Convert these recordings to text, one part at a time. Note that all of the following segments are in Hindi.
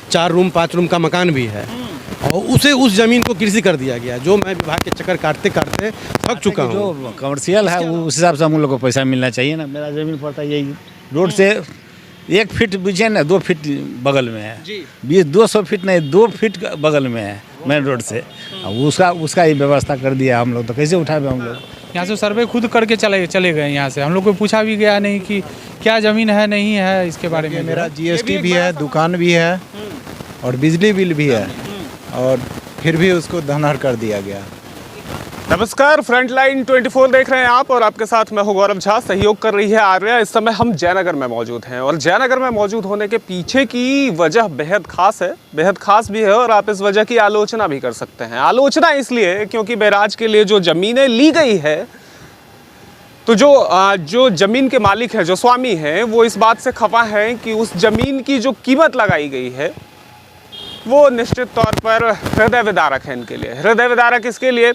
4 रूम 5 रूम का मकान भी है और उस ज़मीन को कृषि कर दिया गया, जो मैं विभाग के चक्कर काटते काटते थक चुका हूँ। जो कमर्शियल है उस हिसाब से हम लोग को पैसा मिलना चाहिए ना। मेरा ज़मीन पड़ता है यही रोड से 1 फीट बीचे ना 2 फीट बगल में है जी। 200 फीट नहीं 2 फीट बगल में है मेन रोड से। उसका ही व्यवस्था कर दिया हम लोग, तो कैसे उठाए हम लोग। यहाँ से सर्वे खुद करके चले गए। यहाँ से हम लोग को पूछा भी गया नहीं कि क्या ज़मीन है नहीं है इसके बारे में। मेरा GST भी है, दुकान भी है और बिजली बिल भी है और फिर भी उसको धनहर कर दिया गया। नमस्कार, फ्रंटलाइन 24 देख रहे हैं आप और आपके साथ मैं हूं गौरव झा। सहयोग कर रही है आर्या। इस समय हम जयनगर में मौजूद हैं और जयनगर में मौजूद होने के पीछे की वजह बेहद खास है, बेहद खास भी है और आप इस वजह की आलोचना भी कर सकते हैं। आलोचना इसलिए क्योंकि बैराज के लिए जो ज़मीनें ली गई है, तो जो ज़मीन के मालिक हैं, जो स्वामी हैं, वो इस बात से खफा हैं कि उस ज़मीन की जो कीमत लगाई गई है वो निश्चित तौर पर हृदय विदारक है इनके लिए। हृदय विदारक इसके लिए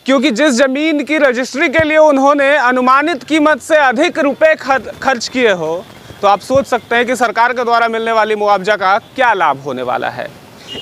क्योंकि जिस ज़मीन की रजिस्ट्री के लिए उन्होंने अनुमानित कीमत से अधिक रुपए खर्च किए हो, तो आप सोच सकते हैं कि सरकार के द्वारा मिलने वाली मुआवजा का क्या लाभ होने वाला है।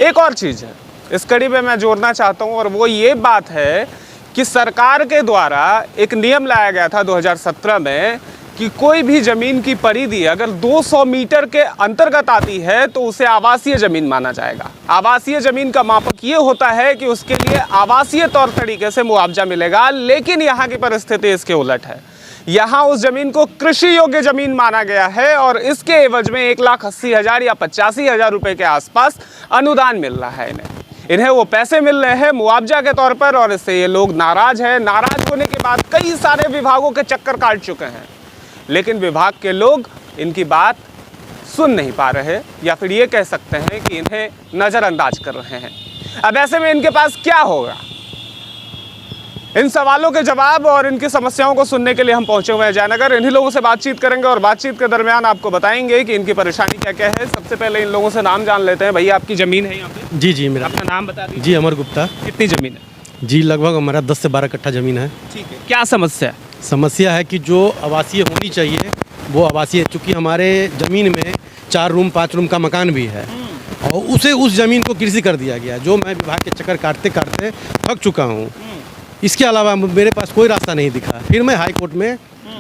एक और चीज़ है इस कड़ी पे मैं जोड़ना चाहता हूँ और वो ये बात है कि सरकार के द्वारा एक नियम लाया गया था 2017 में कि कोई भी ज़मीन की परिधि अगर 200 मीटर के अंतर्गत आती है तो उसे आवासीय ज़मीन माना जाएगा। आवासीय ज़मीन का मापक ये होता है कि उसके लिए आवासीय तौर तरीके से मुआवजा मिलेगा, लेकिन यहाँ की परिस्थिति इसके उलट है। यहाँ उस ज़मीन को कृषि योग्य ज़मीन माना गया है और इसके एवज में 1,80,000 या 85,000 रुपये के आसपास अनुदान मिल रहा है इन्हें वो पैसे मिल रहे हैं मुआवजा के तौर पर और इससे ये लोग नाराज़ हैं। नाराज़ होने के बाद कई सारे विभागों के चक्कर काट चुके हैं, लेकिन विभाग के लोग इनकी बात सुन नहीं पा रहे या फिर ये कह सकते हैं कि इन्हें नज़रअंदाज कर रहे हैं। अब ऐसे में इनके पास क्या होगा? इन सवालों के जवाब और इनकी समस्याओं को सुनने के लिए हम पहुंचे हुए हैं जयनगर। इन्हीं लोगों से बातचीत करेंगे और बातचीत के दरमियान आपको बताएंगे कि इनकी परेशानी क्या क्या है। सबसे पहले इन लोगों से नाम जान लेते हैं। भैया, आपकी ज़मीन है यहाँ पे? जी मेरा अपना नाम बता दीजिए। जी अमर गुप्ता। कितनी ज़मीन है? जी लगभग हमारा 10 से 12 कट्ठा ज़मीन है। ठीक है, क्या समस्या है? समस्या है कि जो आवासीय होनी चाहिए वो आवासीय, चूँकि हमारे ज़मीन में 4 रूम 5 रूम का मकान भी है और उस ज़मीन को कृषि कर दिया गया, जो मैं विभाग के चक्कर काटते काटते थक चुका हूँ। इसके अलावा मेरे पास कोई रास्ता नहीं दिखा। फिर मैं हाई कोर्ट में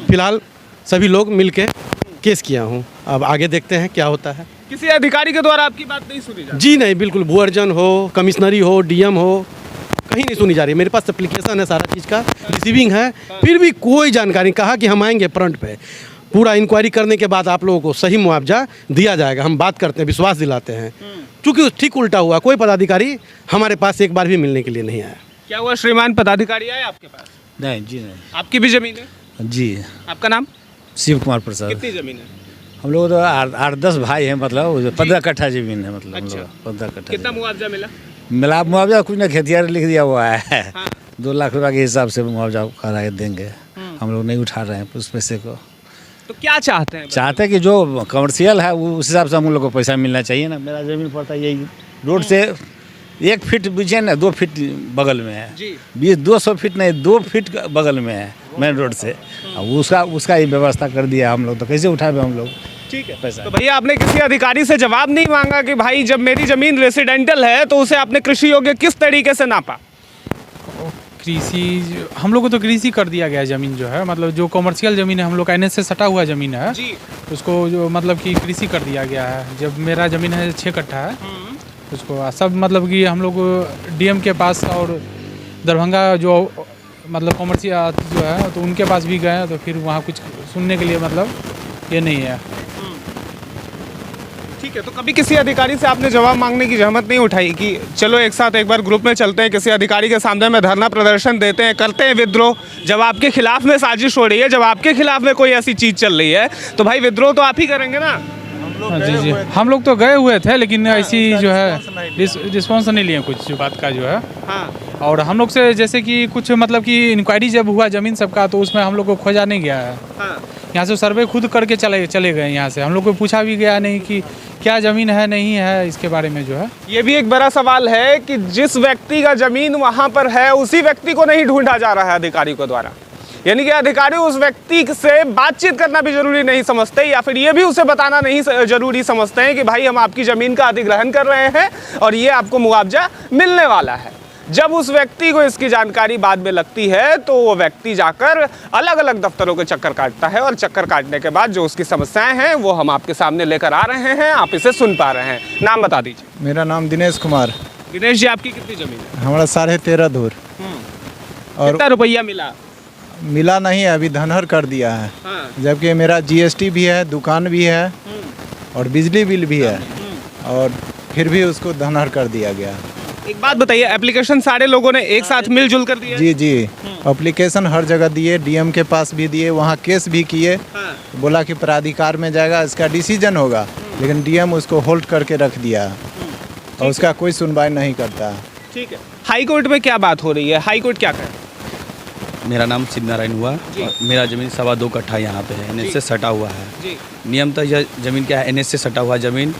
फ़िलहाल सभी लोग मिल के केस किया हूँ। अब आगे देखते हैं क्या होता है। किसी अधिकारी के द्वारा आपकी बात नहीं सुनी जाती? जी नहीं, बिल्कुल। भू अर्जन हो, कमिश्नरी हो, DM हो, कहीं नहीं सुनी जा रही। मेरे पास एप्लीकेशन है, सारा चीज़ का रिसीविंग है, फिर भी कोई जानकारी। कहा कि हम आएंगे फ्रंट पे, पूरा इंक्वायरी करने के बाद आप लोगों को सही मुआवजा दिया जाएगा। हम बात करते हैं, विश्वास दिलाते हैं। चूँकि ठीक उल्टा हुआ, कोई पदाधिकारी हमारे पास एक बार भी मिलने के लिए नहीं आया। क्या हुआ श्रीमान, पदाधिकारी आए आपके पास? नहीं जी नहीं। आपकी भी ज़मीन है? जी। आपका नाम? शिव कुमार प्रसाद। कितनी ज़मीन है? हम लोग तो 8-10 भाई हैं, मतलब 15 कट्ठा ज़मीन है। मतलब अच्छा। 15 कट्ठा। कितना मुआवजा मिला? मिला मुआवजा कुछ ना, खेतियार लिख दिया हुआ है। हाँ। 2 लाख रुपये के हिसाब से मुआवजा करा के देंगे। हम लोग नहीं उठा रहे हैं उस पैसे को। तो क्या चाहते हैं? चाहते हैं कि जो कमर्शियल है उस हिसाब से हम लोग को पैसा मिलना चाहिए ना। मेरा ज़मीन पड़ता है यही रोड से 1 फीट बीचे ना 2 फीट बगल में है जी। 200 फीट नहीं 2 फीट बगल में है मेन रोड से। उसका ही व्यवस्था कर दिया हम लोग, तो कैसे उठाए हम लोग। ठीक है पैसा। तो भैया, आपने किसी अधिकारी से जवाब नहीं मांगा कि भाई जब मेरी ज़मीन रेसिडेंटल है तो उसे आपने कृषि योग्य किस तरीके से नापा? कृषि हम लोग को तो कृषि कर दिया गया ज़मीन जो है, मतलब जो कमर्शियल ज़मीन है हम लोग का NH से सटा हुआ ज़मीन है जी। उसको जो मतलब कि कृषि कर दिया गया है। जब मेरा ज़मीन है 6 कट्ठा है, उसको सब मतलब कि हम लोग DM के पास और दरभंगा जो मतलब कमर्शियल जो है तो उनके पास भी गए, तो फिर वहाँ कुछ सुनने के लिए मतलब ये नहीं है। ठीक है, तो कभी किसी अधिकारी से आपने जवाब मांगने की जहमत नहीं उठाई कि चलो एक साथ एक बार ग्रुप में चलते हैं, किसी अधिकारी के सामने में धरना प्रदर्शन देते हैं, करते हैं विद्रोह? जब आपके खिलाफ में साजिश हो रही है, जब आपके खिलाफ में कोई ऐसी चीज़ चल रही है तो भाई विद्रोह तो आप ही करेंगे ना? जी हम लोग तो गए हुए थे, लेकिन ऐसी जो है रिस्पॉन्स नहीं लिए कुछ बात का जो है। हाँ। और हम लोग से जैसे कि कुछ मतलब कि इंक्वायरी जब हुआ ज़मीन सबका, तो उसमें हम लोग को खोजा नहीं गया है। हाँ। यहाँ से सर्वे खुद करके चले गए। यहाँ से हम लोग को पूछा भी गया नहीं कि क्या ज़मीन है नहीं है इसके बारे में जो है। ये भी एक बड़ा सवाल है कि जिस व्यक्ति का ज़मीन वहाँ पर है उसी व्यक्ति को नहीं ढूंढा जा रहा है अधिकारियों के द्वारा। यानी कि अधिकारी उस व्यक्ति से बातचीत करना भी जरूरी नहीं समझते, या फिर ये भी उसे बताना नहीं जरूरी समझते हैं कि भाई हम आपकी ज़मीन का अधिग्रहण कर रहे हैं और ये आपको मुआवजा मिलने वाला है। जब उस व्यक्ति को इसकी जानकारी बाद में लगती है तो वो व्यक्ति जाकर अलग अलग दफ्तरों के चक्कर काटता है, और चक्कर काटने के बाद जो उसकी समस्याएं हैं वो हम आपके सामने लेकर आ रहे हैं, आप इसे सुन पा रहे हैं। नाम बता दीजिए। मेरा नाम दिनेश कुमार। दिनेश जी, आपकी कितनी ज़मीन है? हमारा 13.5 धूर। और कितना रुपया मिला? मिला नहीं है, अभी धनहर कर दिया है। हाँ। जबकि मेरा जीएसटी भी है, दुकान भी है और बिजली बिल भी है, और फिर भी उसको धनहर कर दिया गया। एक बात बताइए, एप्लीकेशन सारे लोगों ने एक साथ मिलजुल कर दिया? जी जी, एप्लीकेशन हर जगह दिए, डीएम के पास भी दिए, वहाँ केस भी किए। हाँ। बोला कि प्राधिकार में जाएगा, इसका डिसीजन होगा, लेकिन डीएम उसको होल्ड करके रख दिया और उसका कोई सुनवाई नहीं करता। ठीक है, हाई कोर्ट में क्या बात हो रही है? हाई कोर्ट क्या करे? मेरा नाम शिव नारायण हुआ जी। और मेरा ज़मीन 2.25 कट्ठा यहाँ पे है, एनएच से सटा हुआ है। जी। नियमतः यह ज़मीन क्या है, एनएच से सटा हुआ ज़मीन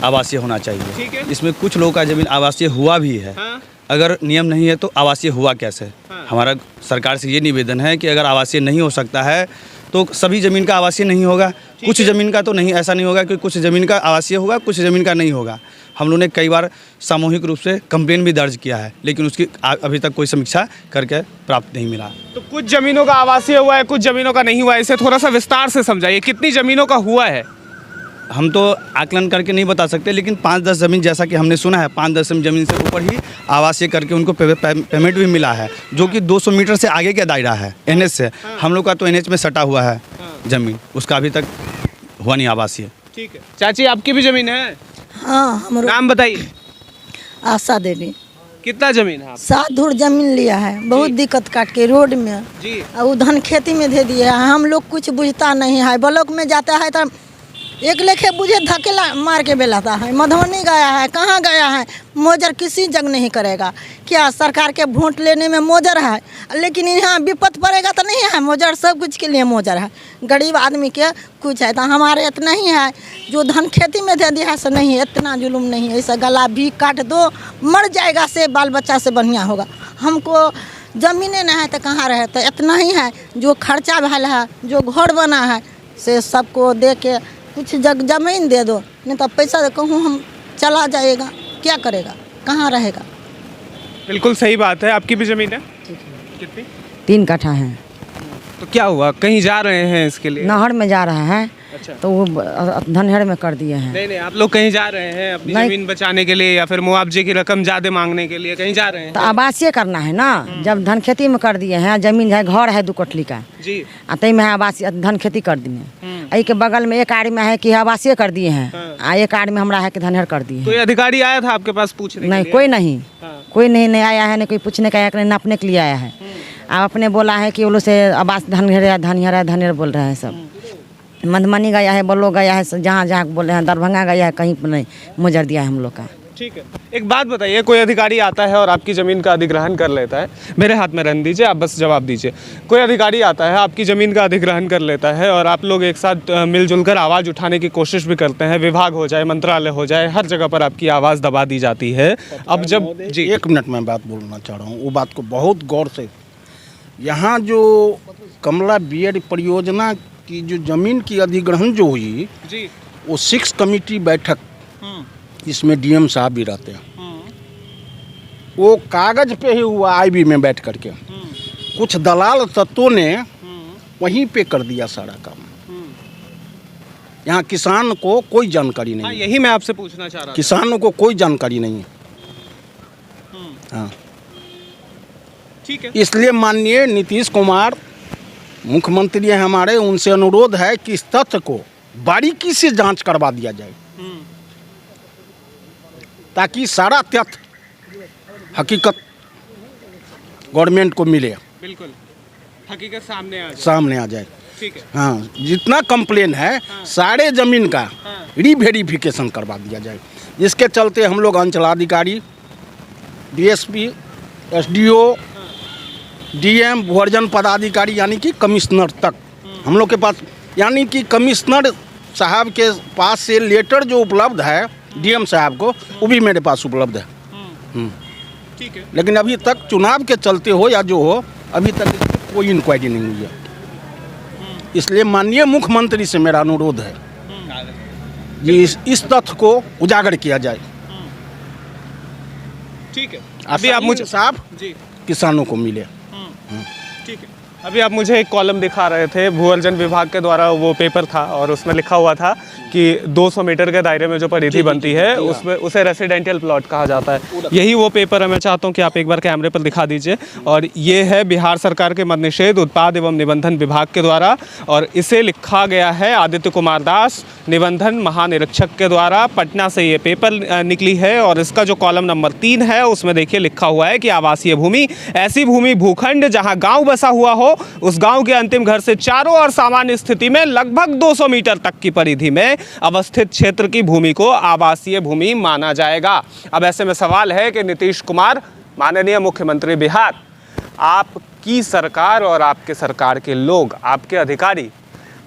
आवासीय होना ठीक चाहिए। है। इसमें कुछ लोगों का ज़मीन आवासीय हुआ भी है। हाँ। अगर नियम नहीं है तो आवासीय हुआ कैसे? हाँ। हमारा सरकार से ये निवेदन है कि अगर आवासीय नहीं हो सकता है तो सभी ज़मीन का आवासीय नहीं होगा, कुछ ज़मीन का तो नहीं, ऐसा नहीं होगा कि कुछ ज़मीन का आवासीय होगा, कुछ ज़मीन का नहीं होगा। हम लोगों ने कई बार सामूहिक रूप से कंप्लेन भी दर्ज किया है, लेकिन उसकी अभी तक कोई समीक्षा करके प्राप्त नहीं मिला। तो कुछ जमीनों का आवासीय हुआ है, कुछ जमीनों का नहीं हुआ है, इसे थोड़ा सा विस्तार से समझाइए। कितनी जमीनों का हुआ है? हम तो आकलन करके नहीं बता सकते, लेकिन 5-10 ज़मीन, जैसा कि हमने सुना है, 5-10 ज़मीन से ऊपर ही आवासीय करके उनको पेमेंट भी मिला है, जो कि 200 मीटर से आगे का दायरा है एनएच से। हम लोग का तो एनएच में सटा हुआ है ज़मीन, उसका अभी तक हुआ नहीं आवासीय। ठीक है। चाची, आपकी भी जमीन है? हाँ, हम नाम बताइए। आशा देवी। कितना जमीन है आप? 7 धूर जमीन लिया है, बहुत दिक्कत काट के रोड में। जी। और वो धन खेती में दे दिया है, हम लोग कुछ बुझता नहीं है। ब्लॉक में जाता है तो एक लेखे बुझे धकेला मार के बेलाता है। मधुबनी गया है, कहाँ गया है, मोजर किसी जग नहीं करेगा। क्या सरकार के वोट लेने में मोजर है, लेकिन यहाँ विपत पड़ेगा तो नहीं है मोजर, सब कुछ के लिए मोजर है। गरीब आदमी के कुछ है तो हमारे इतना ही है, जो धन खेती में दे दिया है से नहीं, इतना जुलुम नहीं है। ऐसा गला भी काट दो, मर जाएगा से बाल बच्चा से बढ़िया होगा। हमको ज़मीनें नहीं है तो कहाँ रहे, तो इतना ही है। जो खर्चा भल है, जो घर बना है, से सबको दे के कुछ ज़मीन दे दो, नहीं तो पैसा कहूँ हम चला जाएगा, क्या करेगा, कहाँ रहेगा। बिल्कुल सही बात है। आपकी भी जमीन है? कितनी? 3 कट्ठा है। तो क्या हुआ, कहीं जा रहे हैं इसके लिए? नहर में जा रहा है। अच्छा। तो वो धनहर में कर दिए हैं। नहीं, आप लोग कहीं जा रहे हैं अपनी नहीं। जमीन बचाने के लिए, या फिर मुआवजे की रकम ज्यादा मांगने के लिए कहीं जा रहे हैं? तो आवासीय करना है ना, जब धन खेती में कर दिए हैं, जमीन है, घर है 2 कोठली का, जी। तई में है आवासीय धन खेती कर दिए। आई के बगल में एक आड़ में है कि आवासीय कर दिए हैं, एक आड़ में हमारा है कि धनहर कर दिए हैं। कोई अधिकारी आया था आपके पास पूछने के नहीं, लिए? कोई नहीं, हाँ। कोई नहीं आया है, नहीं कोई पूछने का आया, नहीं नापने के लिए आया है। आप अपने बोला है कि वो लोग से आवास धनहर बोल रहे हैं सब। मधुबनी गया है, बल्लो गया है, जहाँ जहाँ बोले हैं, दरभंगा गया है, कहीं पर नहीं मोजर दिया है हम लोग का। ठीक है। एक बात बताइए, कोई अधिकारी आता है और आपकी ज़मीन का अधिग्रहण कर लेता है, मेरे हाथ में रहने दीजिए, आप बस जवाब दीजिए। कोई अधिकारी आता है, आपकी ज़मीन का अधिग्रहण कर लेता है, और आप लोग एक साथ मिलजुल कर आवाज़ उठाने की कोशिश भी करते हैं, विभाग हो जाए, मंत्रालय हो जाए, हर जगह पर आपकी आवाज़ दबा दी जाती है। अब जब जी 1 मिनट में बात बोलना चाह रहा हूँ, वो बात को बहुत गौर से। यहाँ जो कमला बीएड परियोजना की जो ज़मीन की अधिग्रहण जो हुई जी, वो 6 कमेटी बैठक, इसमें डीएम साहब भी रहते हैं, वो कागज़ पे ही हुआ, आईबी में बैठ करके। कुछ दलाल तत्वों ने वहीं पे कर दिया सारा काम। यहाँ किसान को कोई जानकारी नहीं हाँ, है। यही मैं आपसे पूछना चाह रहा था। किसानों को कोई जानकारी नहीं है। हाँ, ठीक है। इसलिए माननीय नीतीश कुमार मुख्यमंत्री हैं हमारे, उनसे अनुरोध है कि इस तथ्य को बारीकी से जांच करवा दिया जाए, ताकि सारा तथ्य हकीकत गवर्नमेंट को मिले, बिल्कुल हकीकत सामने आ जाए। ठीक है। हाँ, जितना कंप्लेन है सारे ज़मीन का रीवेरिफिकेशन करवा दिया जाए। जिसके चलते हम लोग अंचलाधिकारी, डीएसपी, एसडीओ, डीएम, भूअर्जन पदाधिकारी यानी कि कमिश्नर तक हम लोग के पास, यानी कि कमिश्नर साहब के पास से लेटर जो उपलब्ध है डीएम साहब को, वो भी मेरे पास उपलब्ध है। ठीक है। लेकिन अभी तक चुनाव के चलते हो या जो हो, अभी तक कोई इंक्वायरी नहीं हुई है। इसलिए माननीय मुख्यमंत्री से मेरा अनुरोध है कि इस तथ्य को उजागर किया जाए। ठीक है, अभी आप मुझे साफ जी किसानों को मिले। ठीक है, अभी आप मुझे एक कॉलम दिखा रहे थे, भूअर्जन विभाग के द्वारा वो पेपर था और उसमें लिखा हुआ था कि 200 मीटर के दायरे में जो परिधि बनती है उसमें उसे रेसिडेंशियल प्लॉट कहा जाता है। यही वो पेपर है, मैं चाहता हूं कि आप एक बार कैमरे पर दिखा दीजिए। और ये है बिहार सरकार के मद्य निषेध उत्पाद एवं निबंधन विभाग के द्वारा, और इसे लिखा गया है आदित्य कुमार दास, निबंधन महानिरीक्षक के द्वारा। पटना से ये पेपर निकली है और इसका जो कॉलम नंबर 3 है उसमें देखिए लिखा हुआ है कि आवासीय भूमि ऐसी भूमि भूखंड जहाँ गाँव बसा हुआ हो, उस गांव के अंतिम घर से चारों ओर सामान्य स्थिति में लगभग 200 मीटर तक की परिधि में अवस्थित क्षेत्र की भूमि को आवासीय भूमि माना जाएगा। अब ऐसे में सवाल है कि नीतीश कुमार, माननीय मुख्यमंत्री बिहार, आपकी सरकार और आपके सरकार के लोग, आपके अधिकारी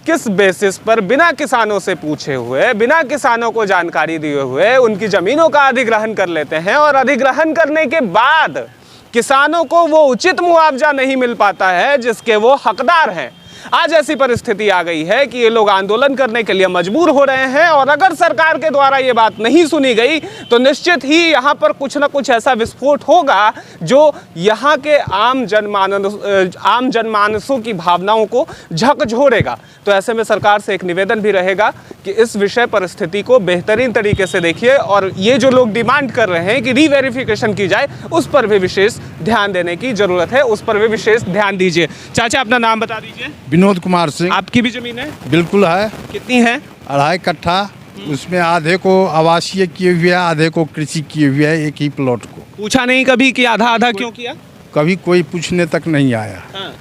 किस बेसिस पर बिना किसानों से पूछे हुए, बिना किसानों को जानकारी दिए हुए उनकी जमीनों का अधिग्रहण कर लेते हैं, और अधिग्रहण करने के बाद किसानों को वो उचित मुआवजा नहीं मिल पाता है जिसके वो हकदार हैं। आज ऐसी परिस्थिति आ गई है कि ये लोग आंदोलन करने के लिए मजबूर हो रहे हैं, और अगर सरकार के द्वारा ये बात नहीं सुनी गई तो निश्चित ही यहाँ पर कुछ ना कुछ ऐसा विस्फोट होगा जो यहाँ के आम जनमानसों की भावनाओं को झकझोरेगा। तो ऐसे में सरकार से एक निवेदन भी रहेगा कि इस विषय परिस्थिति को बेहतरीन तरीके से देखिए, और ये जो लोग डिमांड कर रहे हैं कि रीवेरिफिकेशन की जाए, उस पर भी विशेष ध्यान देने की जरूरत है, उस पर भी विशेष ध्यान दीजिए। चाचा, अपना नाम बता दीजिए। विनोद कुमार सिंह। आपकी भी जमीन है? बिल्कुल है। कितनी है? 2.5 कट्ठा। उसमें आधे को आवासीय किए हुए है, आधे को कृषि किए हुए है, एक ही प्लॉट को। पूछा नहीं कभी कि आधा आधा क्यों किया? कभी कोई पूछने तक नहीं आया। हाँ।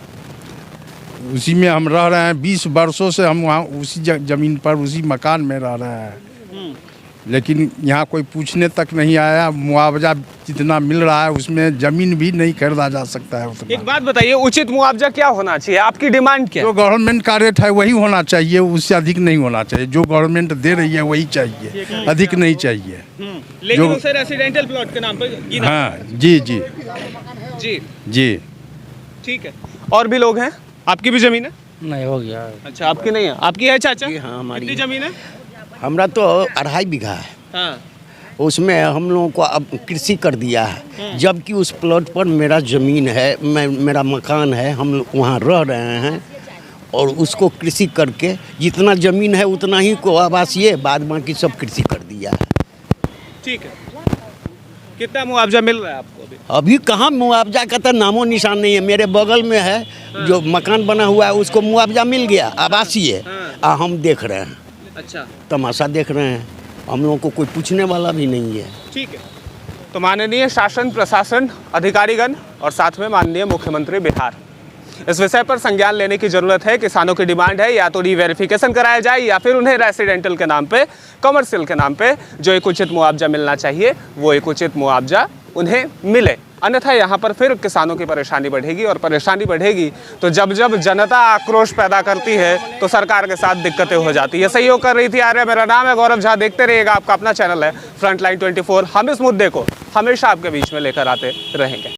उसी में हम रह रहे हैं 20 वर्षों से, हम वहाँ उसी जमीन पर उसी मकान में रह रहे हैं, लेकिन यहाँ कोई पूछने तक नहीं आया। मुआवजा जितना मिल रहा है उसमें जमीन भी नहीं खरीदा जा सकता है उतना। एक बात बताइए, उचित मुआवजा क्या होना चाहिए? आपकी डिमांड क्या है? जो गवर्नमेंट का रेट है वही होना चाहिए, उससे अधिक नहीं होना चाहिए। जो गवर्नमेंट दे रही है वही चाहिए, अधिक नहीं चाहिए। लेकिन उसे रेसिडेंशियल प्लॉट के नाम पर गिना। हाँ जी जी जी जी। ठीक है, और भी लोग हैं? आपकी भी जमीन है? नहीं, हो गया। अच्छा, आपकी नहीं है? आपकी है चाचा? हाँ, हमारी कितनी जमीन है? हमरा तो 2.5 बीघा है। हाँ। उसमें हम लोगों को अब कृषि कर दिया है, जबकि उस प्लॉट पर मेरा ज़मीन है, मेरा मकान है, हम लोग वहाँ रह रहे हैं, और उसको कृषि करके जितना ज़मीन है उतना ही को आवासीय, बाद बाकी सब कृषि कर दिया है। ठीक है, कितना मुआवजा मिल रहा है आपको अभी? अभी कहाँ मुआवजा का तो नामो निशान नहीं है। मेरे बगल में है जो मकान बना हुआ है, उसको मुआवजा मिल गया आवासीय, हम देख रहे हैं। अच्छा, तमाशा देख रहे हैं, हम लोगों को कोई पूछने वाला भी नहीं है। ठीक है, तो माननीय शासन प्रशासन अधिकारीगण और साथ में माननीय मुख्यमंत्री बिहार, इस विषय पर संज्ञान लेने की जरूरत है। किसानों की डिमांड है या तो रीवेरिफिकेशन कराया जाए या फिर उन्हें रेसिडेंटल के नाम पे, कमर्शियल के नाम पे जो एक उचित मुआवजा मिलना चाहिए वो एक उचित मुआवजा उन्हें मिले। अन्यथा यहाँ पर फिर किसानों की परेशानी बढ़ेगी, और परेशानी बढ़ेगी तो जब जब जनता आक्रोश पैदा करती है तो सरकार के साथ दिक्कतें हो जाती है। सहयोग कर रही थी आर्या, मेरा नाम है गौरव झा। देखते रहिएगा, आपका अपना चैनल है फ्रंटलाइन 24। हम इस मुद्दे को हमेशा आपके बीच में लेकर आते रहेंगे।